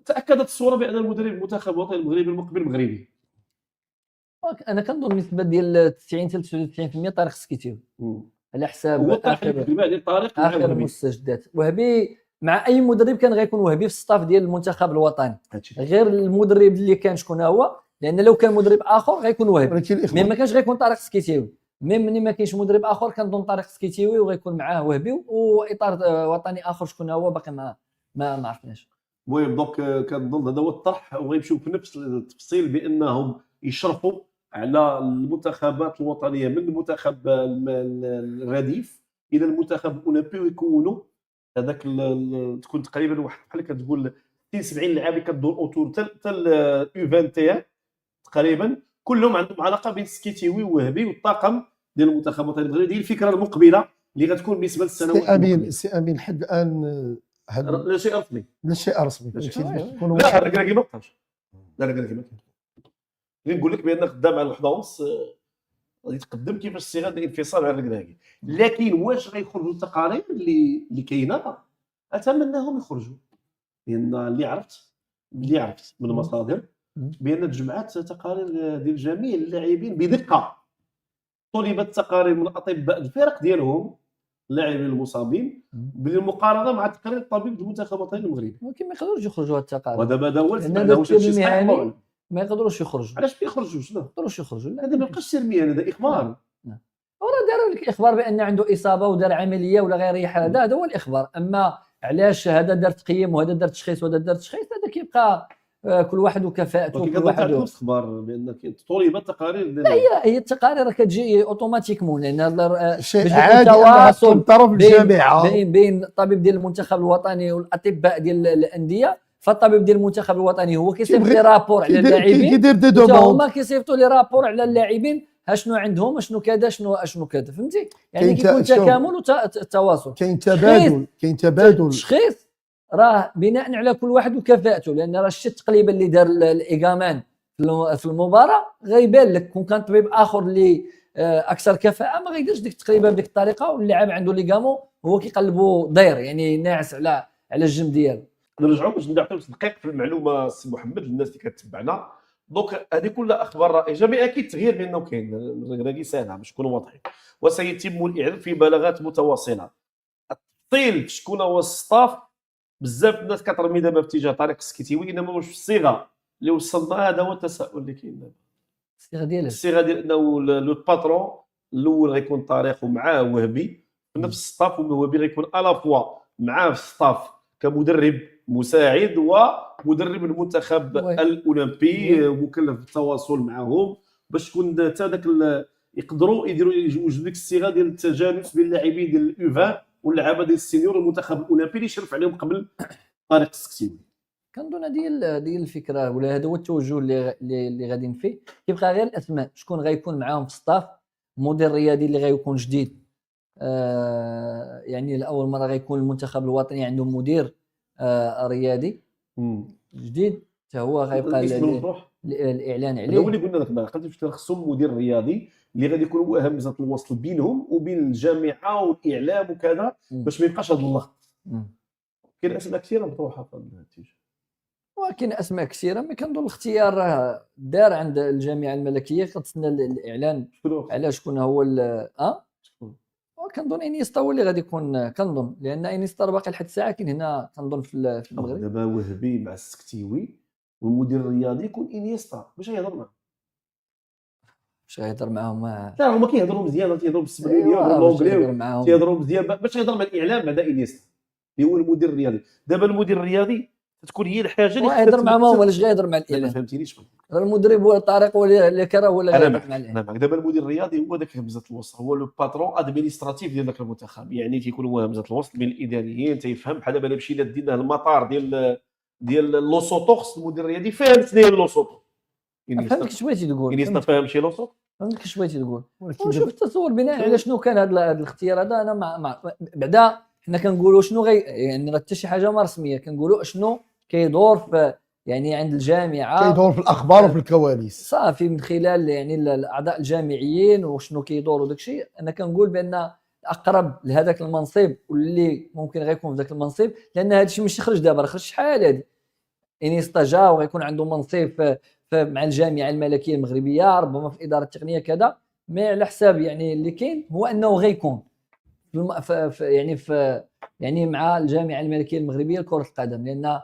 تاكدت الصوره بان المدرب المنتخب الوطني المغربي المقبل مغربي. انا كنظن النسبه ديال 90 حتى 99% طارق سكيتيو على حساب هو طرح الكلمه ديال طارق مع اخر وهبي. المستجدات. وهبي مع اي مدرب كان غيكون وهبي في الصاف ديال المنتخب الوطني، غير المدرب اللي كان شكون هو، لان لو كان مدرب اخر غيكون وهبي، مي ما كانش غيكون طارق سكيتيوي. مي ملي ما كاينش مدرب اخر كنظن طارق سكيتيوي وغيكون معاه وهبي، واطار وطني اخر شكون هو باقي ما عرفناش. المهم دونك كنظن هذا هو الطرح، وغيمشيو في نفس التفصيل بانهم يشرفوا على المنتخبات الوطنيه من المنتخب الرديف الى المنتخب الاولمبي، ويكونوا هذاك تكون تقريبا واحد بحال كتقول 60 70 لاعب اللي كدور اوتور حتى اليو 21 تقريبا، كلهم عندهم علاقه بين سكيتيوي ووهبي والطاقم ديال المنتخب الوطني المغربي. دي الفكره المقبله اللي غتكون بالنسبه للسنوات المقبله. سي امين لحد الان لا شيء رسمي، لا شيء رسمي. لا الكراكي ما بقاش، لا الكراكي ما كاين. نقول لك بان خدام على الوحده ونص غادي يتقدم كيفاش صيغه الانفصال على الكراكي، لكن واش غيخرجوا التقارير اللي كاينه؟ اتمناهم يخرجوا، لان اللي عرفت من المصادر بان تجمعات تقارير ديال جميع اللاعبين بدقه، طلبت تقارير من اطباء الفرق ديالهم اللاعبين المصابين بالمقارنه مع تقرير الطبيب المنتخب الوطني المغربي. ولكن ما يقدروش يخرجوا هاد التقارير، ودابا هذا هو المهني ما يقدروش يخرجوا. علاش ما يخرجوش؟ لا ما يقدروش يخرجوا، هذا ما بقاش سير مهني، هذا اخبار. وراه داروا لك الاخبار بان عنده اصابه ودار عمليه ولا غيريح، هذا هو الاخبار. اما علاش هذا دار تقييم وهذا دار تشخيص وهذا دار تشخيص، هذا كيبقى كل واحد وكفاءته. كل واحد عنده اخبار بان طلبت تقارير. لا هي التقارير كتجي اوتوماتيكمون، لان شيء عادي تواصل طرف الجامعه بين الطبيب ديال المنتخب الوطني والاطباء ديال الانديه. فالطبيب ديال المنتخب الوطني هو كيصيفط لي رابور على اللاعبين، كيدير دي دوموند، هما كيصيفطوا لي رابور على اللاعبين شنو عندهم، شنو كذا شنو كذا، فهمتي؟ يعني كيكون تكامل والتواصل. كاين تبادل التشخيص راه بناء على كل واحد وكفاءته، لان راه شتي التقليبه اللي دار الايغامان في المباراه غيبان لك. كون كان طبيب اخر اللي اكثر كفاءه ما غيديرش ديك التقليبه بديك الطريقه، واللاعب عنده ليغامو هو كيقلبو داير يعني ناعس على الجنب ديالو. نرجعوا باش نعطيو تدقيق في المعلومه السي محمد للناس اللي كتبعنا. دونك هذه كلها اخبار رائجه، مي اكيد التغيير بانه كاين الركراكي ساهله باش نكونوا واضحين، وسيتم الاعلان في بلاغات متواصله. التفصيل في شكون هو الستاف، بزاف الناس كترمي دابا في اتجاه طريق السكيتيوي، انما واش في الصيغه اللي وصلنا هذا هو التساؤل اللي كاين دابا. الصيغه ديال انه لو باترون الاول غيكون طارق ومعاه وهبي في نفس الستاف، وهبي غيكون الا فوا معاه في الستاف كمدرب مساعد ومدرب المنتخب الاولمبي مكلف بالتواصل معهم باش تكون حتى داك يقدروا يوجدوا ديك الصيغه ديال التجانس بين اللاعبين ديال اليو 20 واللعابه ديال السينيور المنتخب الاولمبي اللي يشرف عليهم قبل طارق السكتيوي. كنظن ديال الفكره ولا هذا هو التوجه اللي غاديين فيه. كيبقى غير الاسماء شكون غيكون معاهم في الستاف. مدير رياضي اللي غيكون جديد، يعني لاول مره غيكون المنتخب الوطني عنده مدير رياضي جديد، حتى هو غيبقى الاعلان عليه. هو اللي قلنا داك النهار قلت خصهم مدير رياضي اللي غادي يكون هو همزه الوصل بينهم وبين الجامعه والاعلام وكذا باش ما يبقاش هذا اللغط. كاين اسماء كثيره مطروحه في هذا الاتجاه، ولكن اسماء كثيره ما كنظن الاختيار راه دار عند الجامعه الملكيه. كتسنى الاعلان على شكون هو وكنظن انيستا هو اللي غادي يكون، كنظن لان انيستا باقي لحد الساعه كاين هنا كنظن في المغرب. دابا وهبي مع السكتيوي والمدير الرياضي يكون انيستا، باش غيهضر معاه؟ باش غيهضر معاهم؟ لا هما كيهضروا مزيان، تيهضروا بالاسبانيه والانجليزي، تيهضروا مزيان باش يهضر مع الاعلام بعد انيستا اللي هو المدير الرياضي. دابا المدير الرياضي تكون هي الحاجه اللي يهضر معاهم، هو علاش غيهضر مع الاعلام؟ ما فهمتينيش. المدرب هو طارق ولا كره ولا غيهضر مع الاعلام. دابا المدير الرياضي هو داك همزه الوسط، هو لو باترون ادمينستراتيف ديال داك المنتخب، يعني تيكون هو همزه الوسط بين الاداريين، تيفهم. بحال دابا مشينا دينا المطار ديال لوسوتوخس، المدير الرياضي فاهم شنو هي لوسوتو. فهمتك اش بغيتي تقول، انيستا فاهم شي لوسوتو، فهمتك اش بغيتي تقول. شوف التصور بناء على شنو كان هذا الاختيار هذا. انا بعدا حنا كنقولوا شنو يعني راه حتى شي حاجه ما رسميه، كنقولوا شنو كيدور في يعني عند الجامعه، كيدور في الاخبار وفي الكواليس صافي من خلال يعني الاعضاء الجامعيين وشنو كيدور وداك الشيء. انا كنقول بان اقرب لهذاك المنصب واللي ممكن غيكون في ذاك المنصب، لان هذا الشيء ماشي خرج دابا، راه خرج شحال هذه انيستا جا وغيكون عنده منصب مع الجامعه الملكيه المغربيه، ربما في الاداره التقنيه كذا. مي على حساب يعني اللي كاين هو انه غيكون يعني مع الجامعه الملكيه المغربيه لكره القدم، لان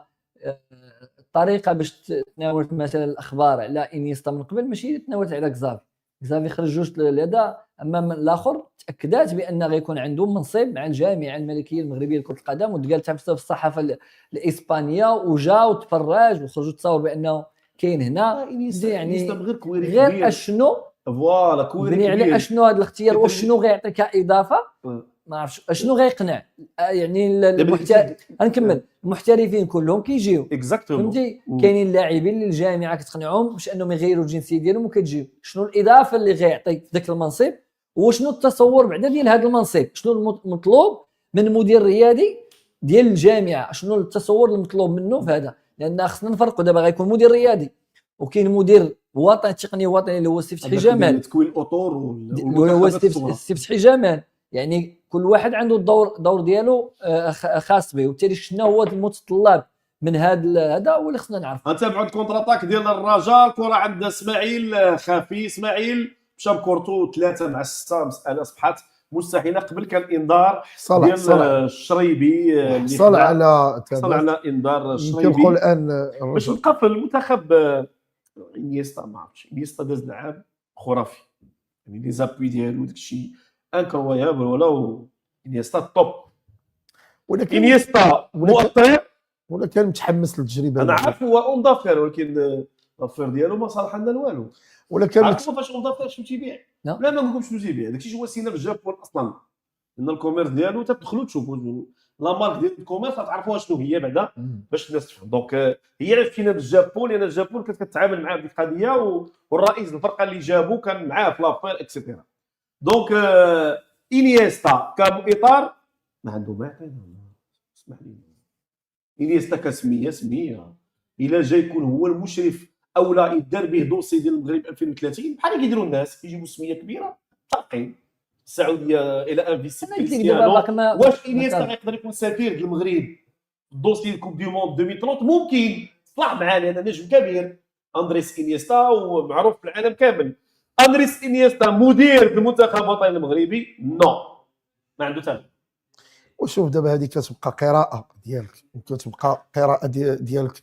الطريقه باش تناولت مثلا الاخبار على انيستا من قبل ماشي اللي تناولت على كزافي خرج جوج لهذا. اما الاخر تاكدات بان غيكون عنده منصب مع الجامعه الملكيه المغربيه لكره القدم، وتقالت في الصحافه الاسبانيه وجا وتفرج وخرجوا تصور بانه كاين هنا. يعني غير اشنو فوالا كويري بني على اشنو هذا الاختيار وشنو غيعطي كاضافه ما عرفتش اشنو غيقنع. يعني غنكمل المحترفين كلهم كيجيو فهمتي. كاينين لاعبين اللي الجامعه كتقنعهم باش انهم يغيروا الجنسيه ديالهم وكتجيو. شنو الاضافه اللي غيعطي ذاك المنصب وشنو التصور بعدا ديال هذا المنصب؟ شنو المطلوب من مدير رياضي ديال الجامعه؟ شنو التصور المطلوب منه في هذا؟ لان خصنا نفرقوا. دابا غيكون مدير رياضي وكاين مدير وطني تقني وطني اللي هو السي فتحي جمال، تكوين الاطور هو السي فتحي جمال. يعني كل واحد عنده دور ديالو خاص به، وبالتالي شنو هو المتطلب من هذا هو اللي خصنا نعرف. غنتابعوا الكونتر اتاك ديال الرجاء. الكره عند اسماعيل خافي. اسماعيل مشى بكورتو 3 مع 6. مساله اصبحت مستحيله. قبل كان انذار ديال الشريبي حصل على انذار الشريبي. يمكن نقول الان باش نبقى في المنتخب. انيستا ما عرفتش، انيستا داز لعاب خرافي يعني لي زابوي ديالو داكشي انكرويابل. ولو انيستا توب، ولكن انيستا مؤطر ولا كان متحمس للتجربه. انا عارف هو اون دافير، ولكن لافير ديالو ما صالح لنا والو. ولا كان عارف فاش اون دافير شنو تيبيع؟ لا ما نقولكمش شنو تيبيع. داكشي هو سينا في الجابون اصلا، ان الكوميرس ديالو تدخلوا تشوفوا لا مارك ديال الكوميرس تعرفوها شنو هي بعدا باش الناس تفهم. دونك هي علاش مشينا بالجابون، لان الجابون كانت كتعامل معاه بهذيك القضيه، والرئيس الفرقه اللي جابو كان معاه في لافير اكسيتيرا. دونك انيستا كاطار ما عنده ما اسمح لي. انيستا كسميه الا جاي يكون هو المشرف او لا يدار به دوسي ديال المغرب 2030 بحال كيديروا الناس يجيبوا سميه كبيره ترقي السعوديه الى انفيستي. واش انيستا غيقدر يكون سفير ديال المغرب دوسي الكوب دي موند 2030؟ ممكن صلاح معاه لان نجم كبير اندريس انيستا ومعروف في العالم كامل. اندريس انيستا مدير المنتخب الوطني المغربي نو ما عنده حتى. وشوف دابا هذه كتبقى قراءه ديالك، كتبقى قراءه ديالك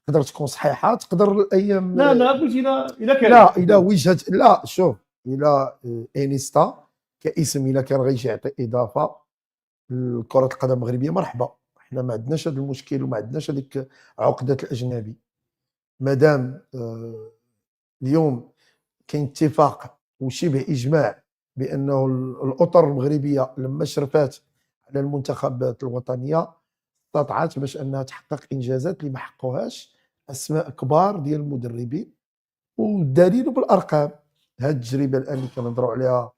تقدر تكون صحيحه، تقدر الايام لا قلت الا كان لا الى وجهه لا شوف الى انيستا كاسم الا كان غيجي يعطي اضافه لكره القدم المغربيه مرحبا. احنا ما عندناش هذا المشكل وما عندناش هذيك عقده الاجنبي. مادام اليوم كاين اتفاق وشبه اجماع بانه الاطر المغربيه لما شرفات على المنتخبات الوطنيه استطاعت باش انها تحقق انجازات اللي ما حققوهاش اسماء كبار ديال المدربين، والدليل بالارقام. هذه التجربه الان اللي كنهضروا عليها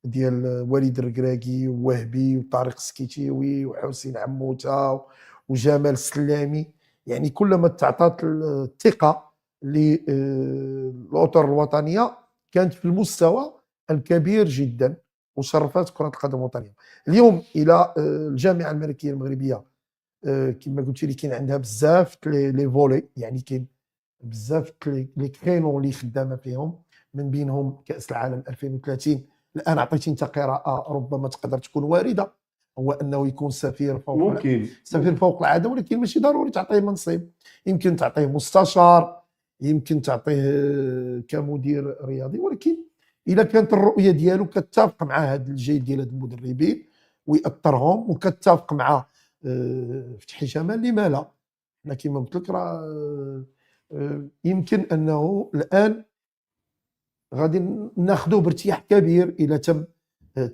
ديال وليد الركراكي ووهبي وطارق السكيتيوي وحسين عموته وجمال السلامي، يعني كلما تعطات الثقه للاطر الوطنيه كانت في المستوى الكبير جدا وشرفت كره القدم الوطنيه. اليوم الى الجامعه الملكيه المغربيه كما قلت لي كاين عندها بزاف لي فولي، يعني كاين بزاف لي كرينو اللي خدامه فيهم، من بينهم كاس العالم 2030. الان عطيتي انت قراءه ربما تقدر تكون وارده، هو انه يكون سفير فوق ممكن سفير فوق العاده، ولكن ماشي ضروري تعطيه منصب. يمكن تعطيه مستشار، يمكن تعطيه كمدير رياضي، ولكن اذا كانت الرؤيه ديالو كتتفق مع هذا الجيل ديال هاد المدربين ويأثرهم وكتتفق مع فتحي جمال، لما لا؟ حنا كما قلت لك راه يمكن انه الان غادي ناخذوه بارتياح كبير الى تم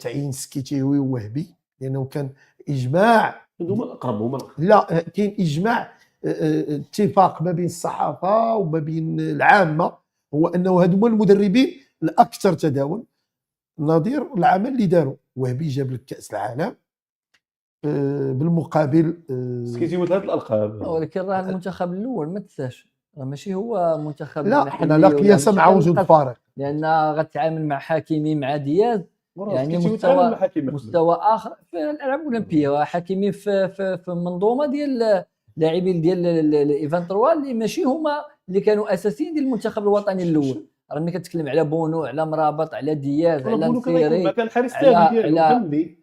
تعيين سكيتيوي ووهبي، لانه كان اجماع هما الاقرب هما لا كاين اجماع اتفاق ما بين الصحافه وما بين العامه، هو انه هادو هما المدربين الاكثر تداول. نظير العمل اللي داروا وهبي جاب لك كاس العالم بالمقابل سكيتيوي 3 الالقاب، ولكن راه المنتخب الاول ما تنساش راه ماشي هو منتخب لا حنا لا قياس مع وجود فارق، لان غتعامل مع حكيمي مع دياز يعني مستوى اخر في الالعاب الاولمبيه. وحكيمي في منظومه ديال لاعبين ديال الايفان 3 اللي ماشي هما اللي كانوا اساسيين ديال المنتخب الوطني الاول. راني كتكلم على بونو، على مرابط، على دياز، على نصيري، كان الحارس الثاني ديالو،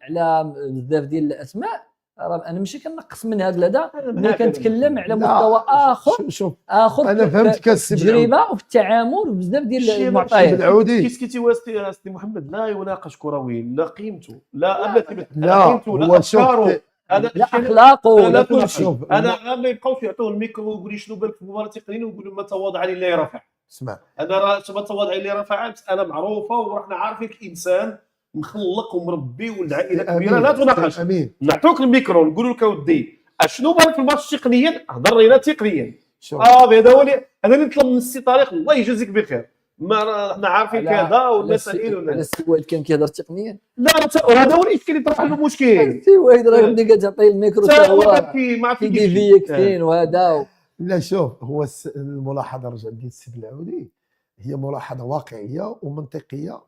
على بزاف ديال الاسماء. انا ماشي كنقص من هذا هذا، ملي كنتكلم على مستوى اخر. شوف انا فهمتك التجربه وفي التعامل بزاف ديال المعطيات. العودي كيسكيتي واسطي محمد لا يناقش كرويا، لا قيمته لا قيمته لا افكاره، لا اخلاقه لا كل شيء. انا ما يبقاوش يعطوه الميكرو ويقول لي شنو بالك في المباراه التقنيه، ويقول له ما تواضع لي لا رفع. اسمع انا راه ما تواضع لي رفع، مساله معروفه وراحنا عارفين الانسان مخلق ومربي ولد عائله كبيره لا تناقش. نعطوك الميكرو نقولوا لك اودي اشنو بالك في الماتش تقنيا، هضر لينا تقنيا. هذا هو اللي نطلب من السي طارق الله يجازيك بخير. ما احنا عارفين كذا والمسائل ولا السي واحد كان كيهضر تقنيا. لا هذا هو الاشكال اللي طرح له المشكل. السي واحد راه ملي كتعطيه الميكرو حتى هو ما في كيفيك وهذا. لا شوف، هو الملاحظه رجع ديال السي العودي هي ملاحظه واقعيه ومنطقيه،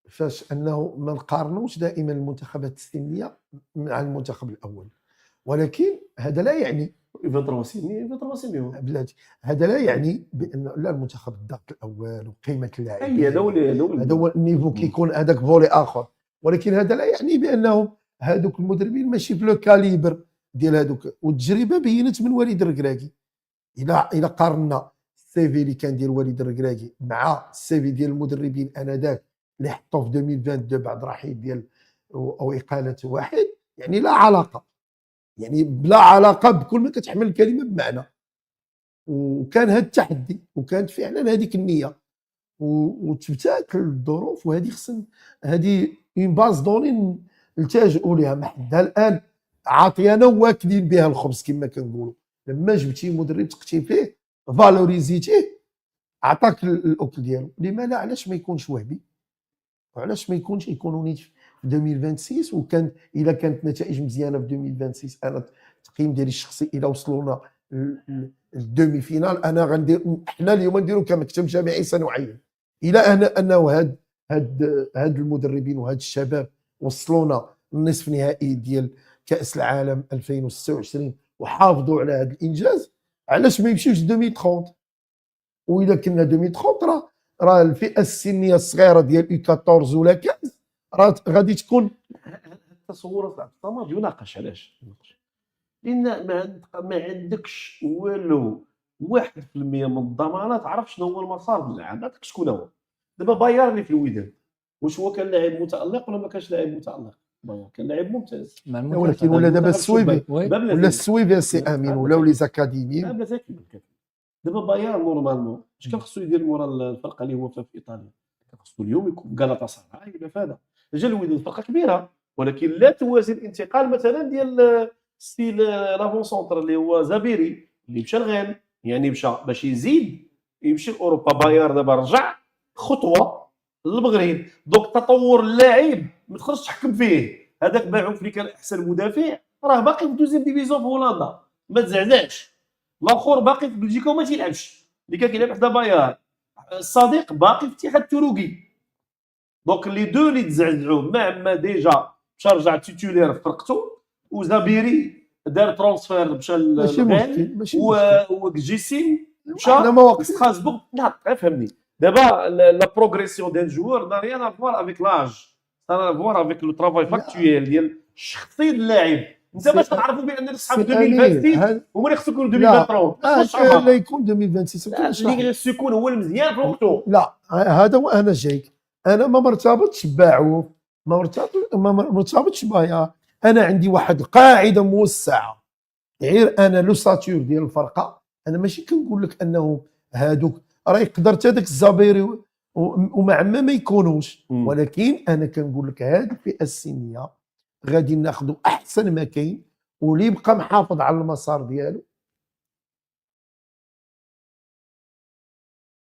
فاش انه ما نقارنوش دائما المنتخبات السنيه مع المنتخب الاول، ولكن هذا لا يعني ايفان 3 بلاتي هذا لا يعني بان لا المنتخب الضغط الاول وقيمه اللاعبين هذا هو النيفو كيكون هذاك فولي اخر، ولكن هذا لا يعني بانهم هذوك المدربين ماشي في لو كاليبر ديال هذوك. والتجربه بينت من وليد الركراكي. الى قارنا السيفي اللي كان ديال وليد الركراكي مع السيفي ديال المدربين انذاك اللي حطوا في 2022 بعد رحيل ديال او اقاله واحد، يعني لا علاقه، يعني بلا علاقه بكل ما كتحمل الكلمه بمعنى. وكان هذا التحدي وكانت فعلا هذيك النيه وتبتات الظروف، وهذه خصنا هذه اون باز دوني نلتجئوا لها ما حدها الان عاطيانا واكلين بها الخبز كما كنقولوا. لما جبتي مدرب تقتي فيه فالوريزيتيه عطاك الاكل ديالو، لما لا علاش ما يكونش وهبي وعلاش ما يكونش يكونوا نيت في 2026. وكان الا كانت نتائج مزيانه في 2026 انا التقييم ديالي الشخصي الا وصلونا الدومي فينال انا غندير، حنا اليوم نديروا كمكتب جامعي سنعين الى انه هاد المدربين وهاد الشباب وصلونا النصف نهائي ديال كاس العالم 2026 وحافظوا على هذا الانجاز. علاش ما يمشيوش 2030؟ واذا كنا 2030 راه الفئه السنيه الصغيره ديال يو 14 ولا 15 راه غادي تكون. التصور صعب الصمد يناقش. علاش؟ لان ما عندكش والو 1% من الضمانات تعرف شنو هو المسار ديال اللاعب. عندك شكون هو دابا بايرن اللي في الوداد، واش هو كان لاعب متالق ولا ما كانش لاعب متالق؟ بايرن كان لاعب ممتاز، ولكن ولا دابا السويفي ولا السويفي سي امين ولاو لي زاكاديمي دابا بايرن نورمالمون اش كان خصو يدير مورا الفرقه اللي هو في ايطاليا؟ كان خصو اليوم يكون غالاتا سراي ولا فهذا. جا الوداد فرقه كبيره ولكن لا توازي الانتقال مثلا ديال ستيل لافون سونتر اللي هو زابيري اللي مشى لغين، يعني مشى باش يزيد يمشي لاوروبا. باير دابا رجع خطوه للمغرب، دونك تطور اللاعب ما تقدرش تحكم فيه. هذاك باعوه اللي كان احسن مدافع راه باقي في دوزيام ديفيزيون في هولندا ما تزعزعش. الاخر باقي في بلجيكا وما تيلعبش اللي كان كيلعب حدا باير. الصديق باقي في الاتحاد التركي. دونك لي دو اللي تزعزعوا ما ديجا مشى رجع تيتولير في فرقته، وزابيري دار ترونسفير مشى للغين، وجيسيم مشى لستراسبورغ. لا فهمني دابا لا بروغريسيون ديال جوور دا ريان افوار افيك لاج، دا افوار افيك لو طرافاي فاكتويل ديال شخصيه اللاعب. انت باش تعرفوا بان اصحاب 2026 هما اللي خصو يكونوا 2030 لا يكون 2026 اللي خصو يكون هو المزيان في وقته. لا هذا وانا جايك، انا ما مرتبطش باعوف، ما مرتبطش بايا. انا عندي واحد القاعده موسعه، غير انا لو ساتور ديال الفرقه. انا ماشي كنقول لك انه هادوك راه يقدر حتى داك الزبيري ومع ما يكونوش، ولكن انا كنقول لك هذه الفئه السنيه غادي ناخذوا احسن ما كاين، واللي يبقى محافظ على المسار ديالو